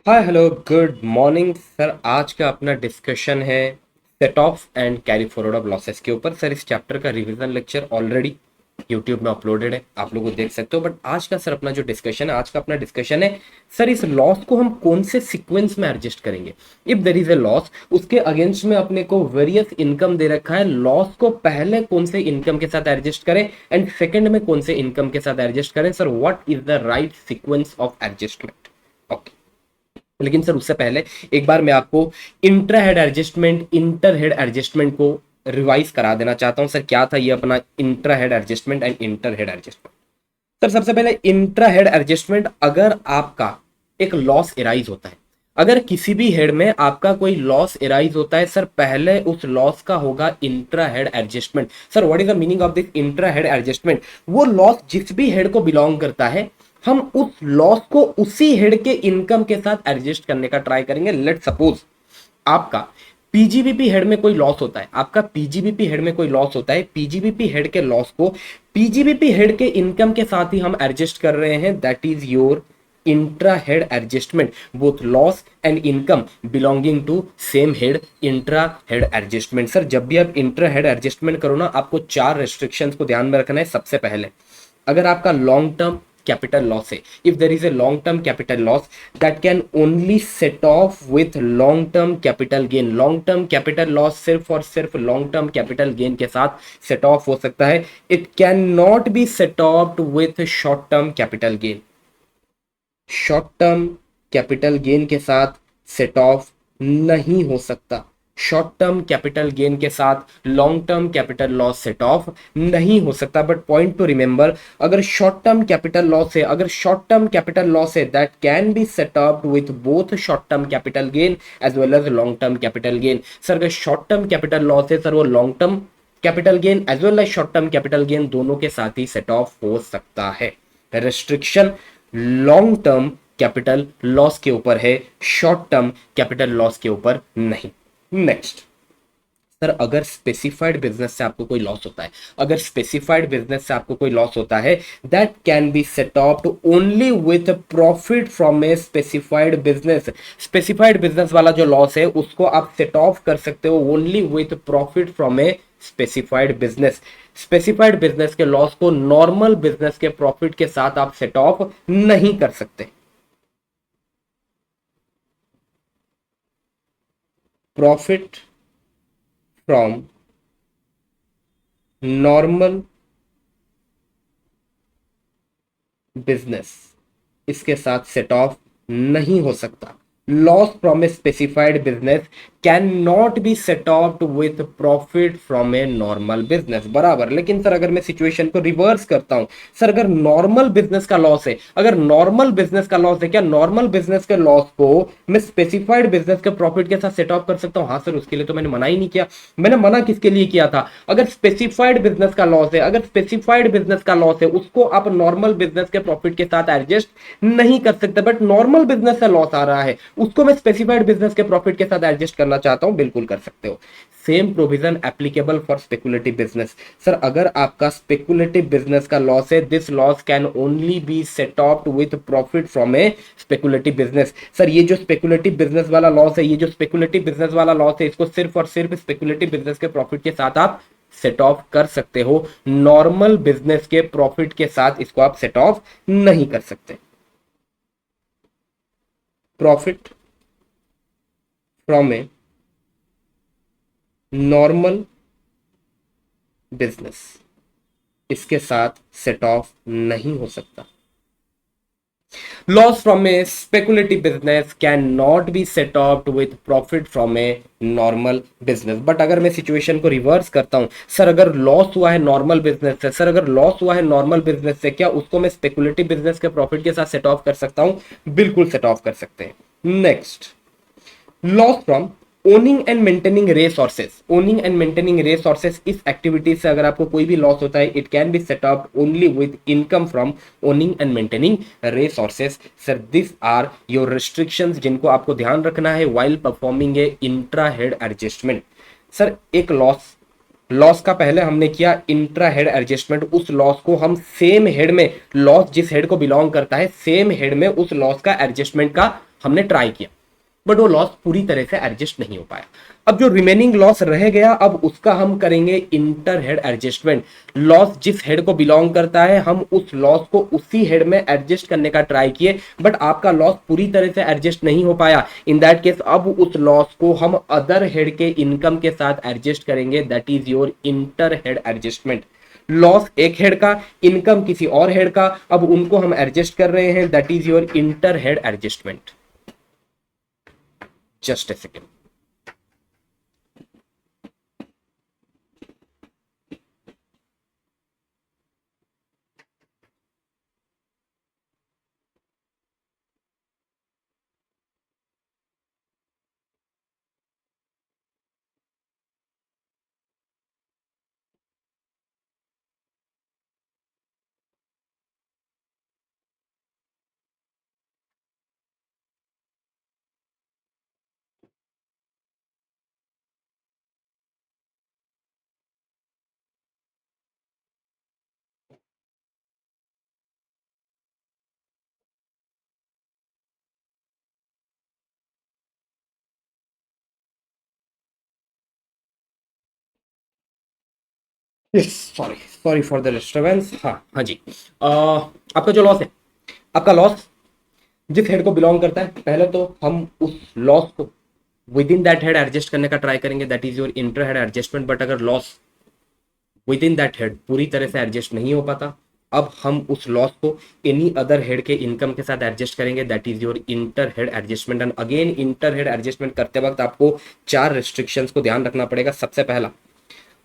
Hi hello good morning sir. आज का अपना डिस्कशन है set of and carry forward of losses के ऊपर। सर इस चैप्टर का रिवीजन लेक्चर ऑलरेडी यूट्यूब में अपलोडेड है, आप लोग को देख सकते हो। बट आज का सर अपना जो डिस्कशन है, आज का अपना डिस्कशन है सर इस लॉस को हम कौन से सीक्वेंस में एडजस्ट करेंगे। If there is a loss, उसके अगेंस्ट में अपने को वेरियस इनकम दे रखा है, लॉस को पहले कौन से इनकम के साथ एडजस्ट करें एंड सेकेंड में कौन से इनकम के साथ एडजस्ट करें। Sir what is the right sequence of adjustment. Okay, लेकिन सर उससे पहले एक बार मैं आपको intra head adjustment, inter head adjustment को रिवाइज करा देना चाहता हूं। सर क्या था ये अपना intra head adjustment and inter head adjustment. Sir सबसे पहले इंट्रा हेड एडजस्टमेंट, अगर आपका एक लॉस एराइज होता है, अगर किसी भी हेड में आपका कोई लॉस एराइज होता है, सर पहले उस लॉस का होगा intra head adjustment. Sir what is the meaning of this intra head adjustment? वो लॉस जिस भी हेड को बिलोंग करता है, हम उस लॉस को उसी हेड के इनकम के साथ एडजस्ट करने का ट्राई करेंगे। लेट सपोज आपका पीजीबीपी हेड में कोई लॉस होता है, आपका पीजीबीपी हेड में कोई लॉस होता है, पीजीबीपी हेड के लॉस को पीजीबीपी हेड के इनकम के साथ ही हम एडजस्ट कर रहे हैं। That is your intra head adjustment, both loss and income belonging to same head, intra head adjustment. Sir जब भी आप इंट्रा हेड एडजस्टमेंट करो ना, आपको 4 रेस्ट्रिक्शंस को ध्यान में रखना है। सबसे पहले, अगर आपका लॉन्ग टर्म कैपिटल लॉस है, if there is a long term capital loss, that can only set off with long term capital gain. Long term capital loss सिर्फ और सिर्फ लॉन्ग टर्म कैपिटल गेन के साथ सेट ऑफ हो सकता है। It can not B set off with short term capital gain. Short term capital gain के साथ सेट ऑफ नहीं हो सकता। शॉर्ट टर्म कैपिटल गेन के साथ long term capital loss set off नहीं हो सकता। बट पॉइंट टू रिमेंबर, अगर शॉर्ट टर्म कैपिटल लॉस है, अगर शॉर्ट टर्म कैपिटल लॉस है, that can be set off with both short term capital gain as well as long term capital gain. Sir अगर short term capital loss है, sir वो long term capital gain as well as short term capital gain दोनों के साथ ही set of हो सकता है। Restriction long term capital loss के ऊपर है, शॉर्ट टर्म कैपिटल लॉस के ऊपर नहीं। नेक्स्ट सर, अगर स्पेसिफाइड बिजनेस से आपको कोई लॉस होता है, अगर स्पेसिफाइड बिजनेस से आपको कोई लॉस होता है, that can be set of only with profit from a specified business. Specified business वाला जो लॉस है उसको आप सेट ऑफ कर सकते हो only with profit from a specified business. Specified business के लॉस को नॉर्मल बिजनेस के प्रॉफिट के साथ आप सेट ऑफ नहीं कर सकते। प्रॉफिट फ्रॉम नॉर्मल बिजनेस इसके साथ सेट ऑफ नहीं हो सकता। Loss from a specified business can not B set off with profit from a normal business. बराबर। लेकिन सर अगर मैं सिचुएशन को रिवर्स करता हूं, सर अगर नॉर्मल बिजनेस का लॉस है, अगर नॉर्मल बिजनेस का लॉस है, क्या नॉर्मल बिजनेस के लॉस को मैं स्पेसिफाइड बिजनेस के प्रॉफिट के साथ सेट ऑफ कर सकता हूं? हाँ सर, उसके लिए तो मैंने मना ही नहीं किया। मैंने मना किसके लिए किया था? अगर स्पेसिफाइड बिजनेस का लॉस है, अगर स्पेसिफाइड बिजनेस का लॉस है, उसको आप नॉर्मल बिजनेस के प्रॉफिट के साथ एडजस्ट नहीं कर सकते। बट नॉर्मल बिजनेस से लॉस आ रहा है, उसको मैं स्पेसिफाइड बिजनेस के प्रॉफिट के साथ एडजस्ट करना चाहता हूं, बिल्कुल कर सकते हो। Same provision applicable for speculative business. Sir अगर आपका स्पेकुलेटिव बिजनेस का लॉस है, this loss can only be set off with profit from a speculative business. Sir ये जो स्पेकुलेटिव बिजनेस वाला लॉस है, ये जो स्पेकुलेटिव बिजनेस वाला लॉस है, इसको सिर्फ और सिर्फ स्पेकुलेटिव बिजनेस के प्रॉफिट के साथ आप सेट ऑफ कर सकते हो। नॉर्मल बिजनेस के प्रॉफिट के साथ इसको आप सेट ऑफ नहीं कर सकते। Profit from a normal business इसके साथ सेट ऑफ नहीं हो सकता। Loss from a speculative business can not B set off with profit from a normal business. But अगर मैं सिचुएशन को रिवर्स करता हूं, सर अगर लॉस हुआ है नॉर्मल बिजनेस से, सर अगर लॉस हुआ है नॉर्मल बिजनेस से, क्या उसको मैं स्पेकुलेटिव बिजनेस के प्रॉफिट के साथ सेट ऑफ कर सकता हूं? बिल्कुल सेट ऑफ कर सकते हैं। Next, loss from owning and maintaining resources. Owning and maintaining resources, इस एक्टिविटी से अगर आपको कोई भी लॉस होता है, it can be set up only with income from owning and maintaining resources. Sir this are your restrictions जिनको आपको ध्यान रखना है while performing a intra head adjustment. Sir एक लॉस का पहले हमने किया इंट्रा हेड एडजस्टमेंट, उस लॉस को हम सेम हेड में, लॉस जिस हेड को बिलोंग करता है सेम हेड में उस लॉस का एडजस्टमेंट का हमने ट्राई किया, बट वो लॉस पूरी तरह से एडजस्ट नहीं हो पाया। अब जो रिमेनिंग लॉस रह गया, अब उसका हम करेंगे इंटर हेड एडजस्टमेंट। लॉस जिस हेड को बिलोंग करता है, हम उस लॉस को उसी हेड में एडजस्ट करने का ट्राई किए, बट आपका लॉस पूरी तरह से एडजस्ट नहीं हो पाया। इन दैट केस अब उस लॉस को हम अदर हेड के इनकम के साथ एडजस्ट करेंगे, that is your inter head adjustment. Loss एक हेड का, इनकम किसी और हेड का, अब उनको हम एडजस्ट कर रहे हैं, that is your inter head adjustment. Just a second. Sorry sorry for the disturbance. हाँ हाँ जी। आपका जो लॉस है, आपका लॉस जिस हेड को बिलोंग करता है, पहले तो हम उस लॉस को within that head adjust करने का ट्राई करेंगे, that is your inter head adjustment. But अगर loss within that head पूरी तरह से एडजस्ट नहीं हो पाता, अब हम उस लॉस को एनी अदर हेड के इनकम के साथ एडजस्ट करेंगे, that is your inter head adjustment. And again inter head adjustment करते वक्त आपको 4 रिस्ट्रिक्शंस को ध्यान रखना पड़ेगा। सबसे पहला,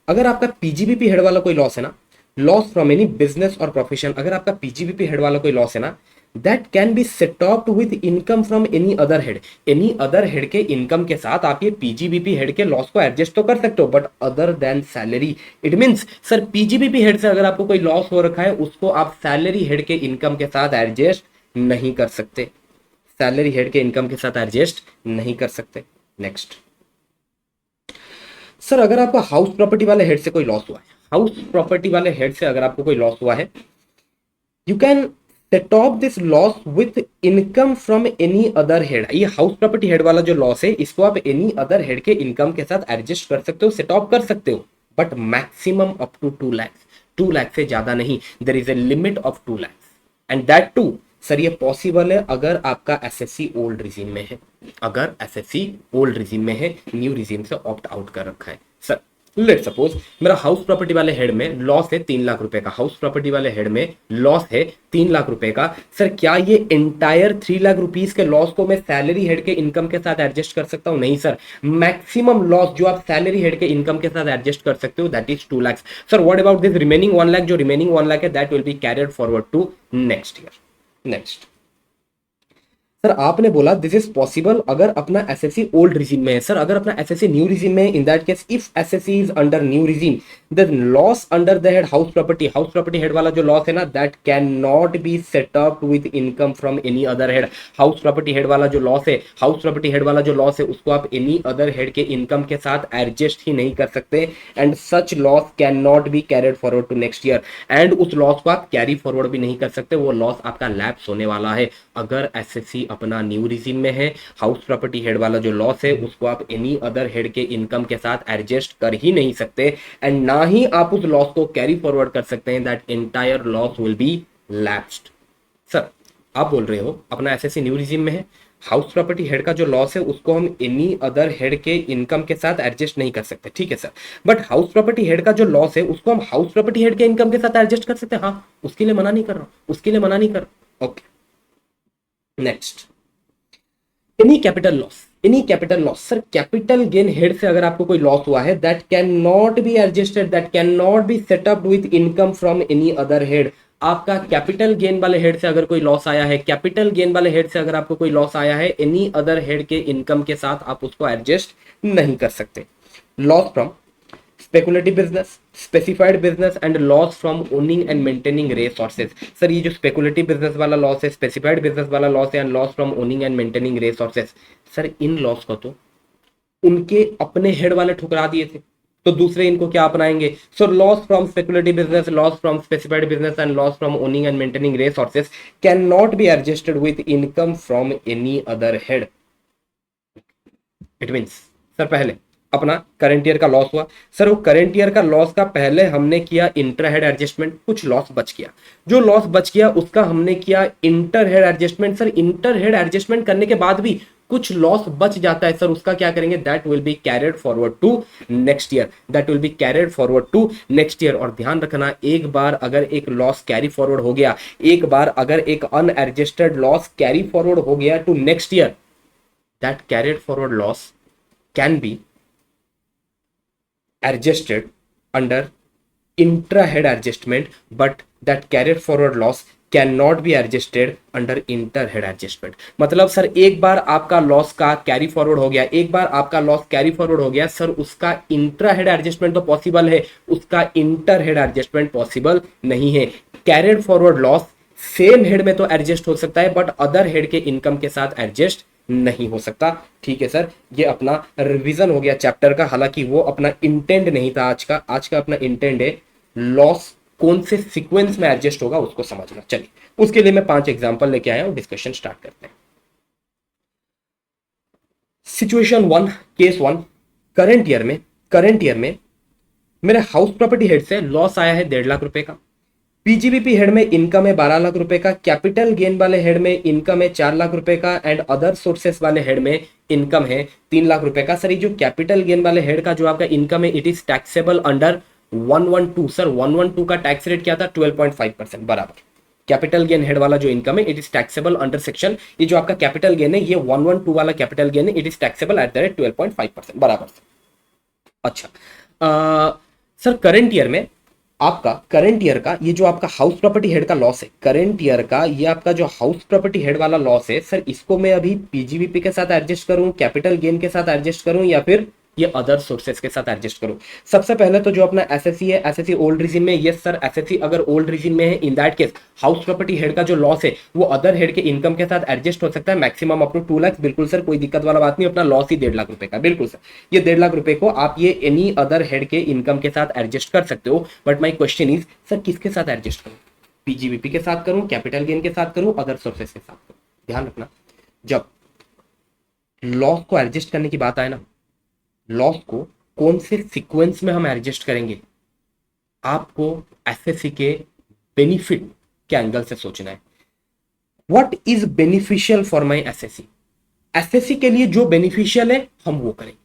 अगर आपका पीजीबीपी हेड वाला कोई लॉस है ना, लॉस फ्रॉम एनी बिजनेस और प्रोफेशन, अगर आपका पीजीबीपी हेड वाला कोई लॉस है ना, that can be setupped with income from any other head. Any other head के इनकम के साथ आप ये पीजीबीपी हेड के लॉस को एडजस्ट तो कर सकते हो, but other than salary. It means sir PGBP head से अगर आपको कोई लॉस हो रखा है, उसको आप सैलरी हेड के इनकम के साथ एडजस्ट नहीं कर सकते, सैलरी हेड के इनकम के साथ एडजस्ट नहीं कर सकते। नेक्स्ट सर, अगर आपका हाउस प्रॉपर्टी वाले हेड से कोई लॉस हुआ है, हाउस प्रॉपर्टी वाले हेड से अगर आपको कोई लॉस हुआ है, you can set of this loss with income from any other head. ये हाउस प्रॉपर्टी हेड वाला जो लॉस है, इसको आप एनी अदर हेड के इनकम के साथ एडजस्ट कर सकते हो, सेट ऑफ कर सकते हो, but maximum up to 2 lakh. 2 lakh से ज्यादा नहीं, there is a limit of 2 lakh. And that too sir ये पॉसिबल है अगर आपका एसएससी ओल्ड रिजीम में है, अगर एसएससी ओल्ड रिजीम में है, न्यू रिजीम से ऑप्ट आउट कर रखा है। सर लेट सपोज मेरा हाउस प्रॉपर्टी वाले हेड में लॉस है 3 लाख रुपए का, हाउस प्रॉपर्टी वाले हेड में लॉस है 3 लाख रुपए का। सर क्या ये एंटायर 3 लाख रुपीस के लॉस को मैं सैलरी हेड के इनकम के साथ एडजस्ट कर सकता हूं? नहीं सर, मैक्सिमम लॉस जो आप सैलरी हेड के इनकम के साथ एडजस्ट कर सकते हो, that is 2 lakh. Sir what about this remaining 1 lakh? जो रिमेनिंग 1 लाख है, that will be carried forward to next year. Next sir, आपने बोला दिस इज पॉसिबल अगर अपना एसएससी ओल्ड रिजीम में है। सर अगर अपना एसएससी न्यू रिजीम में है, in that case if SSC is under new regime, the loss under the head house property head वाला जो लॉस है ना, that can not B set up with income from any other head. House property head वाला जो loss है, house property head वाला जो loss है, उसको आप एनी अदर हेड के इनकम के साथ एडजस्ट ही नहीं कर सकते, and such loss can not be carried forward to next year. And उस लॉस को आप कैरी फॉरवर्ड भी नहीं कर सकते, वो लॉस आपका लैप्स होने वाला है। अगर एसएससी अपना न्यू रिजीम में है, हाउस प्रॉपर्टी हेड वाला जो लॉस है, उसको आप एनी अदर हेड के इनकम के साथ एडजस्ट कर ही नहीं सकते, एंड ना ही आप उस लॉस को कैरी फॉरवर्ड कर सकते हैं, that entire loss will be lapsed. Sir आप बोल रहे हो अपना एसएससी न्यू रिजीम में है, हाउस प्रॉपर्टी हेड का जो लॉस है उसको हम एनी अदर हेड के इनकम के साथ एडजस्ट नहीं कर सकते, ठीक है sir, but house property head का जो लॉस है उसको हम हाउस प्रॉपर्टी हेड के इनकम के साथ एडजस्ट कर सकते हैं। हाँ, उसके लिए मना नहीं कर रहा हूं, उसके लिए मना नहीं कर रहा। Okay next, any capital loss, any capital loss. Sir capital gain head से अगर आपको कोई लॉस हुआ है, that can not be adjusted, that can not be set up with income from any other head. आपका कैपिटल गेन वाले head से अगर कोई लॉस आया है, कैपिटल गेन वाले हेड से अगर आपको कोई लॉस आया है, एनी अदर हेड के इनकम के साथ आप उसको एडजस्ट नहीं कर सकते। Loss from speculative business, specified business and loss from owning and maintaining resources. Sir ये जो स्पेकुलेटिव बिजनेस वाला लॉस है, स्पेसिफाइड बिजनेस वाला लॉस है, and loss from owning and maintaining resources, sir in loss को तो उनके अपने हेड वाले ठुकरा दिए थे। तो दूसरे इनको क्या अपनाएंगे? So loss from speculative business, loss from specified business and loss from owning and maintaining resources can not be adjusted with income from any other head. It means sir पहले अपना करंट ईयर का loss हुआ, sir वो current year का loss का पहले हमने किया इंटर हेड एडजस्टमेंट, कुछ लॉस बच गया, जो लॉस बच गया उसका हमने किया inter head adjustment. Sir inter head adjustment करने के बाद भी कुछ लॉस बच जाता है, सर उसका क्या करेंगे? That will be carried forward to next year, that will be carried forward to next year. और ध्यान रखना, एक बार अगर एक लॉस कैरी फॉरवर्ड हो गया, एक बार अगर एक अनएडजस्टेड लॉस कैरी फॉरवर्ड हो गया to next year, that carried forward loss can be adjusted under intra-head adjustment, but that carried forward loss can not be adjusted under inter head adjustment. मतलब sir एक बार आपका loss का carry forward हो गया, एक बार आपका लॉस कैरी फॉरवर्ड हो गया, सर उसका इंट्रा हेड एडजस्टमेंट तो पॉसिबल है, उसका इंटर हेड एडजस्टमेंट पॉसिबल नहीं है। Carried forward loss same head में तो एडजस्ट हो सकता है, बट अदर हेड के इनकम के साथ एडजस्ट नहीं हो सकता। ठीक है सर, ये अपना रिवीजन हो गया चैप्टर का, हालांकि वो अपना इंटेंड नहीं था आज का। आज का अपना इंटेंड है लॉस कौन से सीक्वेंस में एडजस्ट होगा उसको समझना। चलिए उसके लिए मैं 5 एग्जांपल लेके आया हूं, डिस्कशन स्टार्ट करते हैं। सिचुएशन 1, केस 1, करंट ईयर में मेरे हाउस प्रॉपर्टी हेड से लॉस आया है 1.5 लाख रुपए का, पीजीबीपी हेड में इनकम है 12 लाख रुपए का, कैपिटल गेन वाले हेड में इनकम है 4 लाख रुपए का, एंड अदर सोर्सेस वाले हेड में इनकम है 3 लाख रुपए का। सर ये जो कैपिटल गेन वाले हेड का जो आपका इनकम है, it is taxable under 112। Sir 112 का टैक्स रेट क्या था? 12.5% बराबर। कैपिटल गेन हेड वाला जो इनकम है, it is taxable under section, ये जो आपका कैपिटल गेन है, ये 112 वाला कैपिटल गेन है, it is taxable at the rate 12.5% बराबर। अच्छा सर करंट ईयर में आपका, करंट ईयर का ये जो आपका हाउस प्रॉपर्टी हेड का लॉस है, करंट ईयर का ये आपका जो हाउस प्रॉपर्टी हेड वाला लॉस है, सर इसको मैं अभी पीजीबीपी के साथ एडजस्ट करूं, कैपिटल गेन के साथ एडजस्ट करूं, या फिर ये अदर सोर्सेस के साथ एडजस्ट करूं? सबसे पहले तो जो अपना एसएससी है, एसएससी ओल्ड रीजन में, यस सर एसएससी अगर ओल्ड रीजन में है, in that case house property head का जो लॉस है वो अदर हेड के इनकम के साथ एडजस्ट हो सकता है, मैक्सिमम अप टू 2 लाख। बिल्कुल सर, कोई दिक्कत वाला बात नहीं, अपना लॉस ही 1.5 लाख रुपए का। बिल्कुल सर, ये 1.5 लाख रुपए को आप ये एनी अदर हेड के इनकम के साथ एडजस्ट कर सकते हो। But my question is sir किसके साथ एडजस्ट करूं? पीजीबीपी के साथ करूं, कैपिटल गेन के साथ करूं, अदर सोर्सेस के साथ करूं? ध्यान रखना, जब लॉस को एडजस्ट करने की बात आए ना, लॉस को कौन से सीक्वेंस में हम एडजस्ट करेंगे, आपको एसएससी के बेनिफिट के एंगल से सोचना है। What is beneficial for my SSC? SSC के लिए जो बेनिफिशियल है हम वो करेंगे,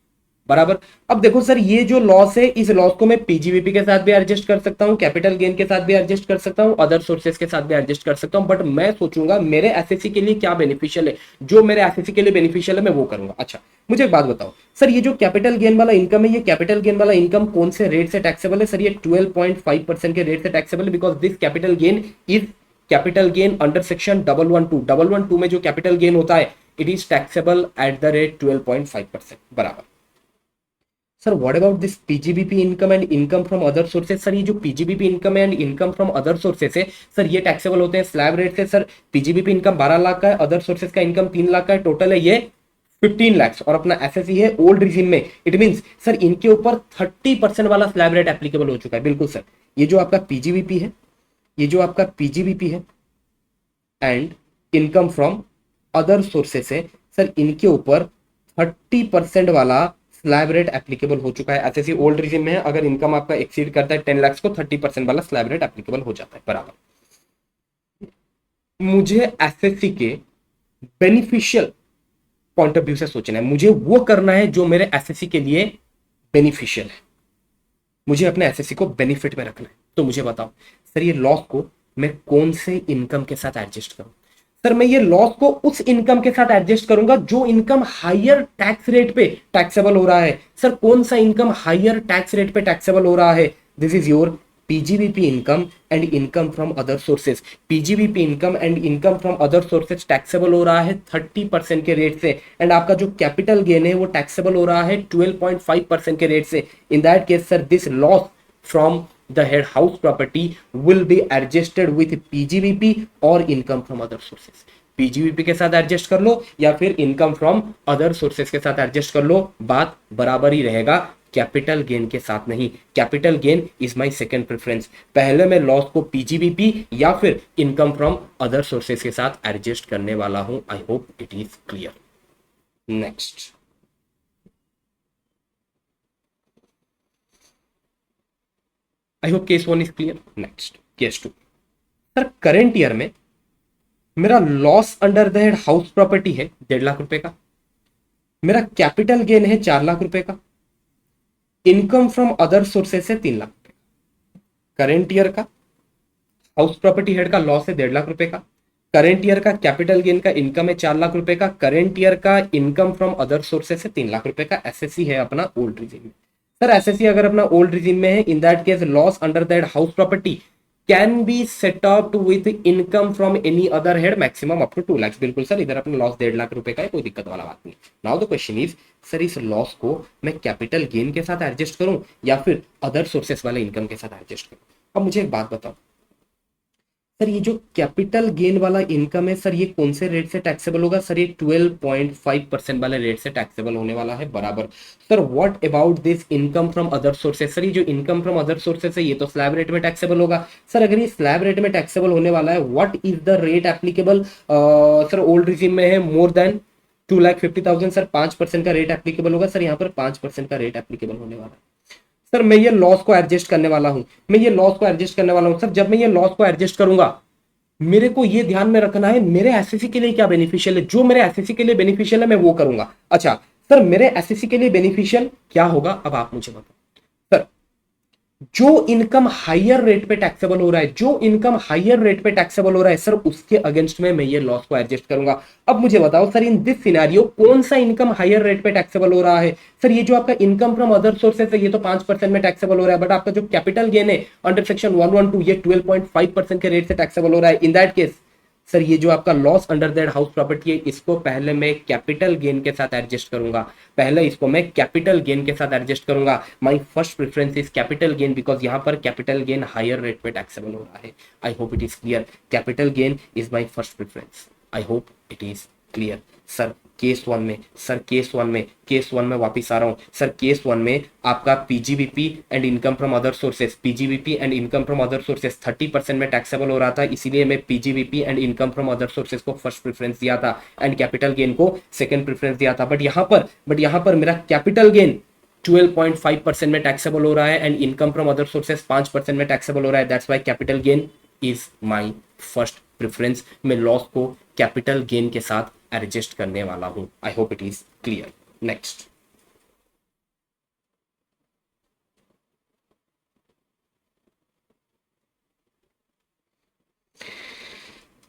बराबर। अब देखो सर, ये जो लॉस है, इस लॉस को मैं पीजीबीपी के साथ भी एडजस्ट कर सकता हूं, कैपिटल गेन के साथ भी एडजस्ट कर सकता हूं, अदर सोर्सेस के साथ भी एडजस्ट कर सकता हूं, बट मैं सोचूंगा मेरे एसएससी के लिए क्या बेनिफिशियल है, जो मेरे एसएससी के लिए बेनिफिशियल है मैं वो करूंगा। अच्छा मुझे एक बात बताओ सर, ये जो कैपिटल गेन वाला इनकम है, ये कैपिटल गेन वाला इनकम कौन से रेट से टैक्सेबल है? सर ये 12.5% के रेट से टैक्सेबल है, because this capital gain is capital gain under section 112 में जो कैपिटल गेन होता है, it is taxable at the rate 12.5% बराबर। Sir what about this PGBP income and income from other sources? Sir ये जो PGBP income and income from other sources है, sir ये taxable होते हैं स्लैब रेट से। सर पीजीबीपी इनकम 12 लाख का है, अदर सोर्सेस का इनकम 3 लाख का है, टोटल है ये 15 लाख, और अपना एसएससी है ओल्ड रिजिम में, इट मींस सर इनके ऊपर 30% वाला स्लैब रेट एप्लीकेबल हो चुका है। बिल्कुल सर, ये जो आपका पीजीबीपी है, ये जो आपका पीजीबीपी है and income from other sources है, सर इनके ऊपर 30% वाला स्लैब रेट एप्लीकेबल हो चुका है। एसएससी ओल्ड रिजिम में है, अगर इनकम आपका एक्सीड करता है 10 लाख को, 30% वाला स्लैब रेट एप्लीकेबल हो जाता है, बराबर। मुझे एसएससी के बेनिफिशियल पॉइंट ऑफ व्यू से सोचना है, मुझे वो करना है जो मेरे एसएससी के लिए बेनिफिशियल है, मुझे अपने एसएससी को बेनिफिट में रखना है। तो मुझे बताओ सर, ये लॉस को मैं कौन से इनकम के साथ एडजस्ट करूं? सर मैं ये लॉस को उस इनकम के साथ एडजस्ट करूंगा जो इनकम हायर टैक्स रेट पे टैक्सेबल हो रहा है। सर कौन सा इनकम हायर टैक्स रेट पे टैक्सेबल हो रहा है? This is your PGBP income and income from other sources. PGBP income and income from other sources taxable हो रहा है 30% के रेट से, एंड आपका जो कैपिटल गेन है वो टैक्सेबल हो रहा है 12.5% के रेट से। In that case sir this loss from the head house property will be adjusted with PGBP और income from other sources। PGBP के साथ एडजस्ट कर लो या फिर इनकम फ्रॉम अदर सोर्सेस के साथ एडजस्ट कर लो, बात बराबर ही रहेगा। कैपिटल गेन के साथ नहीं। Capital gain is my second preference. पहले मैं लॉस को पीजीबीपी या फिर इनकम फ्रॉम अदर सोर्सेस के साथ एडजस्ट करने वाला हूं। I hope it is clear. Next, I hope case one is clear. Next, case two. Sir current year में मेरा loss under the head house property है 1.5 लाख रुपए का, मेरा कैपिटल गेन है 4 लाख रुपए का, इनकम फ्रॉम अदर सोर्सेस है 3 लाख रुपए का। करेंट ईयर का हाउस प्रॉपर्टी हेड का लॉस है 1.5 लाख रुपए का, करेंट ईयर का कैपिटल गेन का इनकम है 4 लाख रुपए का, करेंट ईयर का इनकम फ्रॉम अदर सोर्सेस है 3 लाख रुपए का। एसएससी है अपना ओल्ड रिजीम में। सर एसएससी अगर अपना ओल्ड रिजीम में है, in that case laws under that house property can be set up with income from any other head maximum up to 2 lakh. बिल्कुल सर, इधर अपना लॉस 1.5 लाख रुपए का है, कोई दिक्कत वाला बात नहीं। Now the question is, sir इस लॉस को मैं कैपिटल गेन के साथ एडजस्ट करूं या फिर अदर सोर्सेस वाले इनकम के साथ एडजस्ट करूं। अब मुझे एक बात बताओ, सर ये जो कैपिटल गेन वाला इनकम है, सर ये कौन से रेट से टैक्सेबल होगा? सर ये 12.5% वाले रेट से टैक्सेबल होने वाला है, बराबर। Sir what about this income from other sources? Sir ये जो इनकम फ्रॉम अदर सोर्सेस है ये तो स्लैब रेट में टैक्सेबल होगा। सर अगर ये स्लैब रेट में टैक्सेबल होने वाला है, what is the rate applicable? Sir old regime में है मोर देन 2,50,000। सर 5% का रेट एप्लीकेबल होगा। सर यहाँ पर 5% का रेट एप्लीकेबल होने वाला है। सर मैं ये लॉस को एडजस्ट करने वाला हूं, मैं ये लॉस को एडजस्ट करने वाला हूं। सर जब मैं ये लॉस को एडजस्ट करूंगा, मेरे को ये ध्यान में रखना है मेरे एसएससी के लिए क्या बेनिफिशियल है। जो मेरे एसएससी के लिए बेनिफिशियल है मैं वो करूंगा। अच्छा सर, मेरे एसएससी के लिए बेनिफिशियल क्या होगा, अब आप मुझे बताओ। सर जो इनकम हायर रेट पे टैक्सेबल हो रहा है, जो इनकम हायर रेट पे टैक्सेबल हो रहा है, सर उसके अगेंस्ट में मैं ये लॉस को एडजस्ट करूंगा। अब मुझे बताओ सर, इन दिस सिनेरियो कौन सा इनकम हायर रेट पे टैक्सेबल हो रहा है? सर ये जो आपका इनकम फ्रॉम अदर सोर्सेस है ये तो 5% में टैक्सेबल हो रहा है, बट आपका जो कैपिटल गेन है अंडर सेक्शन 112 ये 12.5% के रेट से टैक्सेबल हो रहा है। इन दैट केस सर ये जो आपका loss under that house property है इसको पहले मैं कैपिटल गेन के साथ एडजस्ट करूंगा। पहले इसको मैं कैपिटल गेन के साथ एडजस्ट करूंगा। My first preference is capital gain, because यहां पर कैपिटल गेन हायर रेट पे टैक्सेबल हो रहा है। आई hope it is clear. Capital gain is my first preference. I hope it is clear. Sir case one में, sir case one में वापिस आ रहा हूं। सर केस वन में आपका PGBP and income from other sources, PGBP and income from other sources 30% में taxable हो रहा था, इसीलिए मैं PGBP and income from other sources को फर्स्ट प्रेफरेंस दिया था एंड कैपिटल गेन को सेकंड प्रेफरेंस दिया था। बट यहां पर मेरा कैपिटल गेन 12.5% में टैक्सेबल हो रहा है and income from other sources 5% में टैक्सेबल हो रहा है। That's why capital gain is my first preference. मैं लॉस को कैपिटल गेन के साथ एडजस्ट करने वाला हूं। I hope it is clear. Next,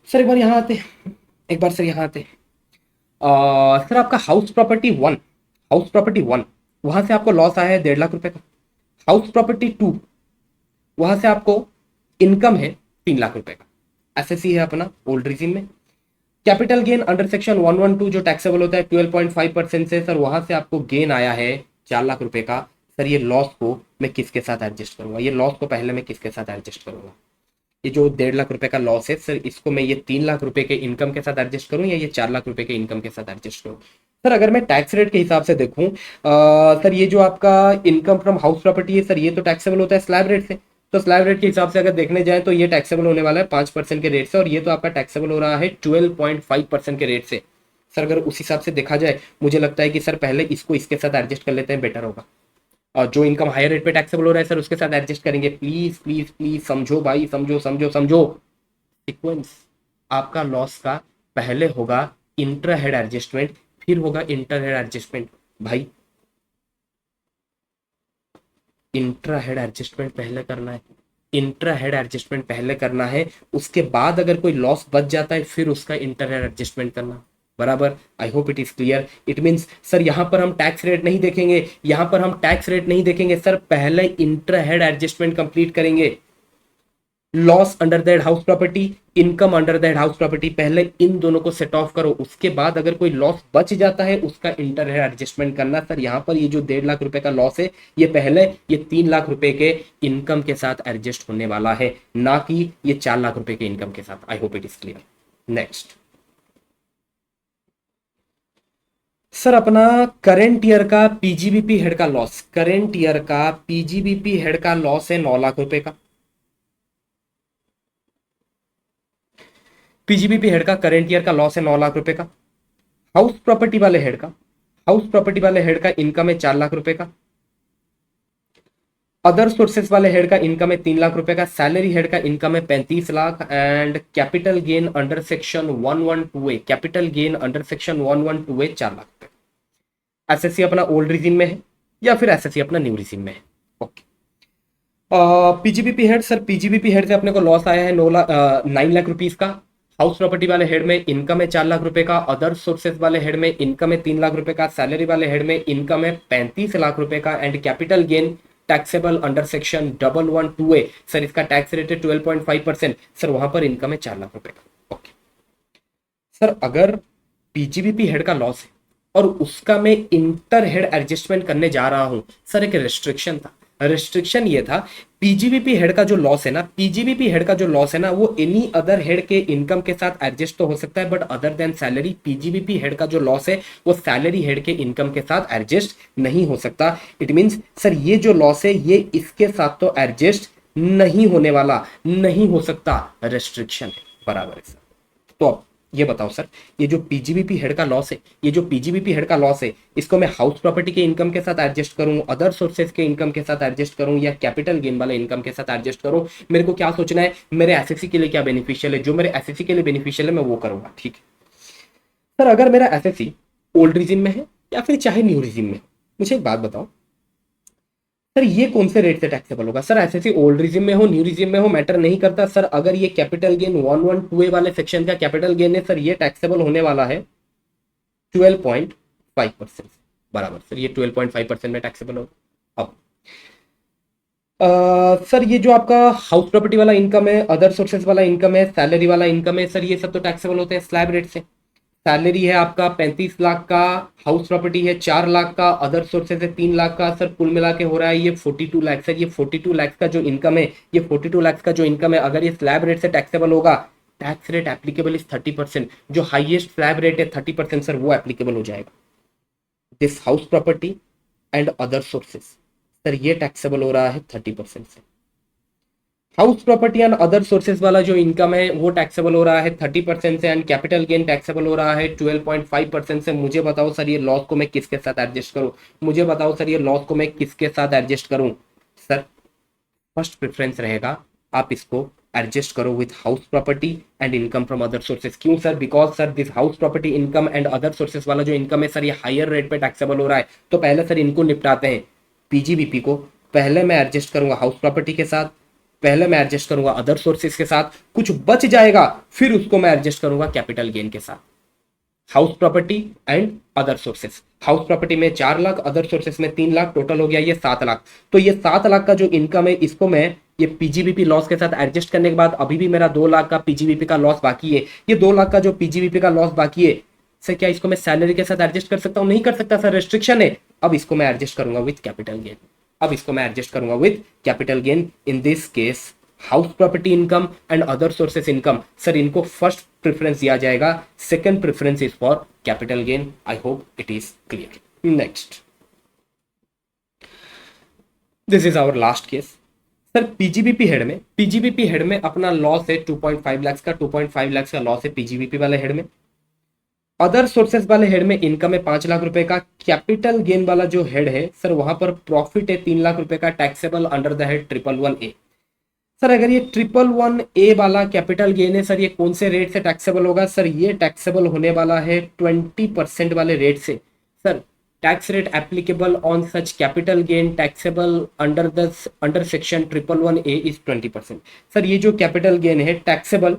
sir एक बार यहां आते, एक बार सर यहां आते। सर आपका हाउस प्रॉपर्टी वन वहां से आपको लॉस आया है 1.5 लाख रुपए का। हाउस प्रॉपर्टी टू वहां से आपको इनकम है 3 लाख रुपए का। एसएससी है अपना ओल्ड रिजीम में। कैपिटल गेन अंडर सेक्शन 112 जो टैक्सेबल होता है 12.5% से, सर वहां से आपको गेन आया है 4 लाख रुपए का। सर ये लॉस को मैं किसके साथ एडजस्ट करूंगा? ये लॉस को पहले मैं किसके साथ एडजस्ट करूंगा? ये जो 1.5 लाख रुपए का लॉस है सर, इसको मैं ये 3 लाख रुपए के इनकम के साथ एडजस्ट करूं या ये 4 लाख रुपए के इनकम के साथ एडजस्ट करूं? सर अगर मैं टैक्स रेट के हिसाब से देखूं, सर ये जो आपका इनकम फ्रॉम हाउस प्रॉपर्टी है सर ये तो टैक्सेबल होता है स्लैब रेट से। तो स्लैब रेट के हिसाब से अगर देखने जाए तो ये टैक्सेबल होने वाला है 5% के रेट से, और ये तो आपका टैक्सेबल हो रहा है 12.5% के रेट से। सर अगर उस हिसाब से देखा जाए, मुझे लगता है कि सर पहले इसको इसके साथ एडजस्ट कर लेते हैं, बेटर होगा। और जो इनकम हायर रेट पे टैक्सेबल हो रहा है सर उसके साथ एडजस्ट करेंगे। प्लीज प्लीज प्लीज समझो भाई, समझो समझो समझो सीक्वेंस। आपका लॉस का पहले होगा इंट्रा हेड एडजस्टमेंट, फिर होगा इंटर हेड एडजस्टमेंट। भाई इंट्रा हेड एडजस्टमेंट पहले करना है, इंट्रा हेड एडजस्टमेंट पहले करना है, उसके बाद अगर कोई लॉस बच जाता है फिर उसका इंटर हेड एडजस्टमेंट करना, बराबर। आई hope it is clear. It means sir यहां पर हम टैक्स रेट नहीं देखेंगे, यहां पर हम टैक्स रेट नहीं देखेंगे सर, पहले इंट्रा हेड एडजस्टमेंट कंप्लीट करेंगे। Loss under that house property, income under that house property, पहले इन दोनों को सेट ऑफ करो, उसके बाद अगर कोई लॉस बच जाता है उसका इंटर हेड एडजस्टमेंट करना। सर यहाँ पर ये जो 1.5 लाख रुपए का लॉस है ये पहले ये 3 लाख रुपए के इनकम के साथ एडजस्ट होने वाला है, ना कि ये 4 लाख रुपए के इनकम के साथ। आई hope it is clear. Next, sir अपना करंट ईयर का पीजीबीपी हेड का लॉस, करंट ईयर का पीजीबीपी हेड का लॉस है 9 लाख रुपए का। पीजीबीपी हेड का करंट ईयर का लॉस है 9 लाख रुपए का। हाउस प्रॉपर्टी वाले हेड का, हाउस प्रॉपर्टी वाले हेड का इनकम है 4 लाख रुपए का। अदर सोर्सेस वाले हेड का इनकम है 3 लाख रुपए का। सैलरी हेड का इनकम है 35 lakh. And capital gain under section 112 A, capital gain under section 112 ए 4 लाख रुपए। एसएससी अपना ओल्ड रिजीम में है या फिर एसएससी अपना न्यू रिजीम में है। Okay. PGBP head, sir PGBP head से अपने को लॉस आया है 9 लाख रुपीज का। हाउस प्रॉपर्टी वाले हेड में इनकम है 4 लाख रुपए का। अदर सोर्सेज वाले हेड में इनकम है 3 लाख रुपए का। सैलरी वाले हेड में इनकम है 35 लाख रुपए का। And capital gain taxable under section 112 A, sir इसका टैक्स रेट है 12.5%। सर वहां पर इनकम है 4 लाख रुपए का। ओके। सर अगर पीजीबीपी हेड का लॉस है और उसका मैं इंटर हेड एडजस्टमेंट करने जा रहा हूं, सर एक रिस्ट्रिक्शन था। रिस्ट्रिक्शन ये था, पीजीबीपी हेड का जो लॉस है ना, पीजीबीपी हेड का जो लॉस है ना, वो एनी अदर हेड के इनकम के साथ एडजस्ट तो हो सकता है, but other than salary PGBP head का जो लॉस है वो सैलरी हेड के इनकम के साथ एडजस्ट नहीं हो सकता। इट मींस सर ये जो लॉस है ये इसके साथ तो एडजस्ट नहीं होने वाला, नहीं हो सकता, रेस्ट्रिक्शन है। बराबर है सर। तो अब ये बताओ सर, ये जो पीजीबीपी हेड का लॉस है, ये जो पीजीबीपी हेड का लॉस है, इसको मैं हाउस प्रॉपर्टी के इनकम के साथ एडजस्ट करूं, अदर सोर्सेज के इनकम के साथ एडजस्ट करूं, या कैपिटल गेन वाले इनकम के साथ एडजस्ट करूं, मेरे को क्या सोचना है, मेरे एसएससी के लिए क्या बेनिफिशियल है, जो मेरे एसएससी के लिए बेनिफिशियल है मैं वो करूंगा। ठीक है सर। अगर मेरा एसएससी ओल्ड रिजिम में है या फिर चाहे न्यू रिजिम में, मुझे एक बात बताओ सर, ये कौन से रेट से टैक्सेबल होगा। सर एसएससी ओल्ड रिजिम में हो न्यू रिजिम में हो मैटर नहीं करता सर। अगर ये कैपिटल गेन 112 वाले सेक्शन का कैपिटल गेन है सर, ये टैक्सेबल होने वाला है 12.5%। बराबर सर, ये 12.5% में टैक्सेबल होगा। अब सर ये जो आपका हाउस प्रॉपर्टी वाला इनकम है, अदर सोर्सेज वाला इनकम है, सैलरी वाला इनकम है, सर ये सब तो टैक्सेबल होते हैं स्लैब रेट से। सैलरी है आपका 35 लाख का, हाउस प्रॉपर्टी है 4 लाख का, अदर सोर्सेज है 3 लाख का, सर कुल मिला के हो रहा है ये 42 लाख। सर ये 42 लाख का जो इनकम है, ये 42 लाख का जो इनकम है, अगर ये स्लैब रेट से टैक्सेबल होगा, टैक्स रेट एप्लीकेबल इज 30%। जो हाईएस्ट स्लैब रेट है 30% सर, वो एप्लीकेबल हो जाएगा। This house property and other sources, sir ये टैक्सेबल हो रहा है 30% से। House property and other sources वाला जो इनकम है वो टैक्सेबल हो रहा है 30% से। एंड कैपिटल गेन टैक्सेबल हो रहा है 12.5% से। मुझे बताओ सर ये लॉस को मैं किसके साथ एडजस्ट करूं, मुझे बताओ सर ये लॉस को मैं किसके साथ एडजस्ट करूं। सर फर्स्ट प्रेफरेंस रहेगा आप इसको एडजस्ट करो with house property and income from other sources. क्यों sir, because sir this house property income and other sources वाला जो इनकम है सर, ये हायर रेट पे टैक्सेबल हो रहा है। तो पहले सर इनको निपटाते हैं। पीजीबीपी को पहले मैं एडजस्ट करूंगा हाउस प्रॉपर्टी के साथ, पहले मैं एडजस्ट करूंगा अदर सोर्सेज के साथ, कुछ बच जाएगा फिर उसको मैं एडजस्ट करूंगा कैपिटल गेन के साथ। House property and other sources, house property में 4 लाख, अदर सोर्सेस में 3 लाख, टोटल हो गया ये 7 लाख। तो ये 7 लाख का जो इनकम है इसको मैं ये पीजीबीपी लॉस के साथ एडजस्ट करने के बाद अभी भी मेरा 2 लाख का पीजीबीपी का लॉस बाकी है। ये 2 लाख का जो पीजीबीपी का लॉस बाकी है सर, क्या इसको मैं सैलरी के साथ एडजस्ट कर सकता हूं, नहीं कर सकता सर, रेस्ट्रिक्शन है। अब इसको मैं एडजस्ट करूंगा विथ कैपिटल गेन, अब इसको मैं एडजस्ट करूंगा with capital gain. In this case house property income and other sources income, sir इनको फर्स्ट प्रेफरेंस दिया जाएगा, second preference is for capital gain. I hope it is clear. Next, this is our last case. Sir PGBP head में अपना loss है 2.5 लाख का, 2.5 लाख का loss है PGBP वाले हेड में। अदर सोर्सेज वाले हेड में इनकम है 5 लाख रुपए का। कैपिटल गेन वाला जो हेड है सर, वहां पर प्रॉफिट है 3 लाख रुपए का, taxable under the head 111A। Sir अगर ये 111A वाला कैपिटल गेन है सर, ये कौन से रेट से टैक्सेबल होगा। सर ये टैक्सेबल होने वाला है 20% वाले रेट से। Sir tax rate applicable on such capital gain taxable under section 111A is 20%। Sir ये जो कैपिटल गेन है taxable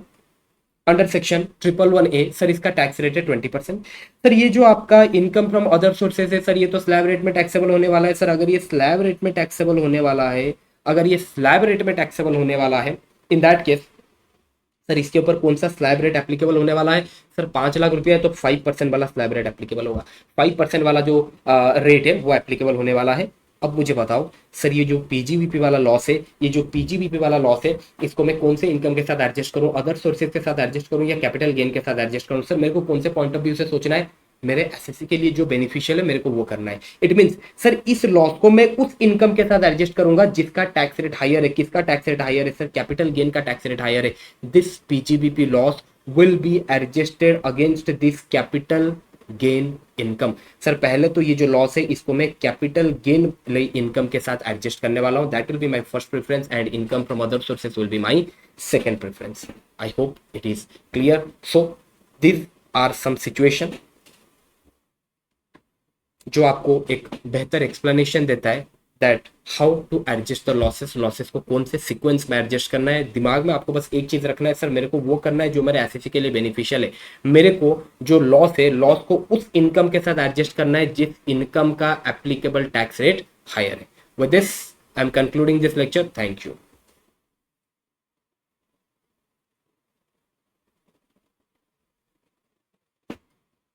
under section 111A, sir इसका टैक्स रेट है 20%। सर ये जो आपका इनकम फ्रॉम अदर सोर्सेज है सर, ये तो स्लैब रेट में टैक्सेबल होने वाला है। सर अगर ये स्लैब रेट में टैक्सेबल होने वाला है, अगर ये स्लैब रेट में टैक्सेबल होने वाला है, इन दैट केस सर इसके ऊपर कौन सा स्लैब रेट एप्लीकेबल होने वाला है। सर 5 लाख रुपया है तो 5% वाला स्लैब रेट एप्लीकेबल होगा, 5% वाला जो रेट है वो एप्लीकेबल होने वाला है। अब मुझे बताओ सर, ये जो पीजीबीपी वाला लॉस है, ये जो पीजीबीपी वाला लॉस है, इसको मैं कौन से इनकम के साथ एडजस्ट करूं, अदर सोर्सेज के साथ एडजस्ट करूं या कैपिटल गेन के साथ एडजस्ट करूं। सर मेरे को कौन से पॉइंट ऑफ व्यू से सोचना है, मेरे एसएससी के लिए जो बेनिफिशियल है मेरे को वो करना है। इट मीन्स सर इस लॉस को मैं उस इनकम के साथ एडजस्ट करूंगा जिसका टैक्स रेट हायर है। किसका टैक्स रेट हायर है सर? कैपिटल गेन का टैक्स रेट हायर है। This PGBP loss will be adjusted against this capital gain income. Sir पहले तो ये जो लॉस है इसको मैं कैपिटल गेन इनकम के साथ एडजस्ट करने वाला हूं। That will be my first preference and income from other sources will be my second preference. I hope it is clear. So this are some situation जो आपको एक बेहतर एक्सप्लेनेशन देता है that how to adjust the losses. Losses को कौन से sequence में एडजस्ट करना है। दिमाग में आपको बस एक चीज रखना है सर मेरे को वो करना है जो मेरे एसएससी के लिए बेनिफिशियल है। मेरे को जो लॉस है लॉस को उस इनकम के साथ एडजस्ट करना है जिस इनकम का एप्लीकेबल टैक्स रेट हायर है। With this I am concluding this lecture. Thank you.